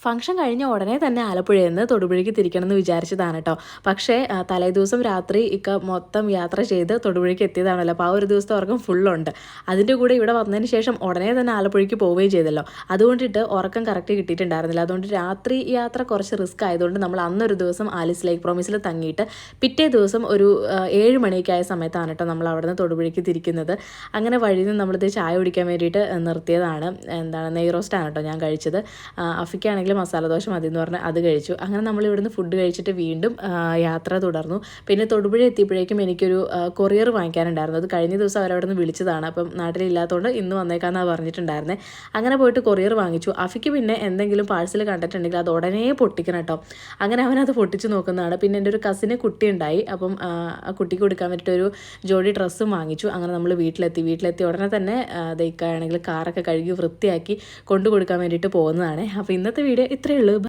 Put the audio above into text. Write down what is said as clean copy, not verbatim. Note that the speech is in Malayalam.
ഫംഗ്ഷൻ കഴിഞ്ഞ ഉടനെ തന്നെ ആലപ്പുഴയിൽ നിന്ന് തൊടുപുഴയ്ക്ക് തിരിക്കണമെന്ന് വിചാരിച്ചതാണ് കേട്ടോ. പക്ഷേ തലേദിവസം രാത്രി മൊത്തം യാത്ര ചെയ്ത് തൊടുപുഴയ്ക്ക് എത്തിയതാണല്ലോ. അപ്പോൾ ആ ഒരു ദിവസത്തെ ഉറക്കം ഫുള്ളുണ്ട്. അതിൻ്റെ കൂടെ ഇവിടെ വന്നതിന് ശേഷം ഉടനെ തന്നെ ആലപ്പുഴയ്ക്ക് പോവുകയും ചെയ്തല്ലോ. അതുകൊണ്ടിട്ട് ഉറക്കം കറക്റ്റ് കിട്ടിയിട്ടുണ്ടായിരുന്നില്ല. അതുകൊണ്ട് രാത്രി യാത്ര കുറച്ച് റിസ്ക് ആയതുകൊണ്ട് നമ്മൾ അന്നൊരു ദിവസം ആലിസ് ലേക്ക് പ്രോമിസിൽ തങ്ങിയിട്ട് പിറ്റേ ദിവസം ഒരു 7 മണിയൊക്കെ ആയ സമയത്താണ് കേട്ടോ നമ്മൾ അവിടെ നിന്ന് തൊടുപുഴയ്ക്ക് തിരിക്കുന്നത്. അങ്ങനെ വഴിയിൽ നിന്ന് നമ്മളിത് ചായ കുടിക്കാൻ വേണ്ടിയിട്ട് നിർത്തിയതാണ്. നെയ് റോസ്റ്റാണ് കേട്ടോ ഞാൻ കഴിച്ചത്. അഫിക്കാണെങ്കിൽ മസാല ദോശ മതി എന്ന് പറഞ്ഞാൽ അത് കഴിച്ചു. അങ്ങനെ നമ്മൾ ഇവിടുന്ന് ഫുഡ് കഴിച്ചിട്ട് വീണ്ടും യാത്ര തുടർന്നു. പിന്നെ തൊടുപുഴ എത്തിയപ്പോഴേക്കും എനിക്കൊരു കൊറിയർ വാങ്ങിക്കാനുണ്ടായിരുന്നു. അത് കഴിഞ്ഞ ദിവസം അവരവിടെ നിന്ന് വിളിച്ചതാണ്. അപ്പം നാട്ടിലില്ലാത്തതുകൊണ്ട് ഇന്ന് വന്നേക്കാമെന്നാണ് പറഞ്ഞിട്ടുണ്ടായിരുന്നത്. അങ്ങനെ പോയിട്ട് കൊറിയർ വാങ്ങിച്ചു. അഫിക്ക് പിന്നെ എന്തെങ്കിലും പാഴ്സൽ കണ്ടിട്ടുണ്ടെങ്കിൽ അത് ഉടനെ പൊട്ടിക്കണം കേട്ടോ. അങ്ങനെ അവനത് പൊട്ടിച്ച് നോക്കുന്നതാണ്. പിന്നെ എൻ്റെ ഒരു കസിന് കുട്ടി ഉണ്ടായി. അപ്പം ആ കുട്ടിക്ക് കൊടുക്കാൻ വേണ്ടിയിട്ടൊരു ജോഡി ഡ്രസ്സും വാങ്ങിച്ചു. അങ്ങനെ നമ്മൾ വീട്ടിലെത്തി ഉടനെ തന്നെ ദയിക്കാണെങ്കിൽ കാറൊക്കെ കഴുകി വൃത്തിയാക്കി കൊണ്ടു കൊടുക്കാൻ വേണ്ടിയിട്ട് പോകുന്നതാണ്. അപ്പോൾ ഇന്നത്തെ വീഡിയോ ഇത്രയേ ഉള്ളൂ.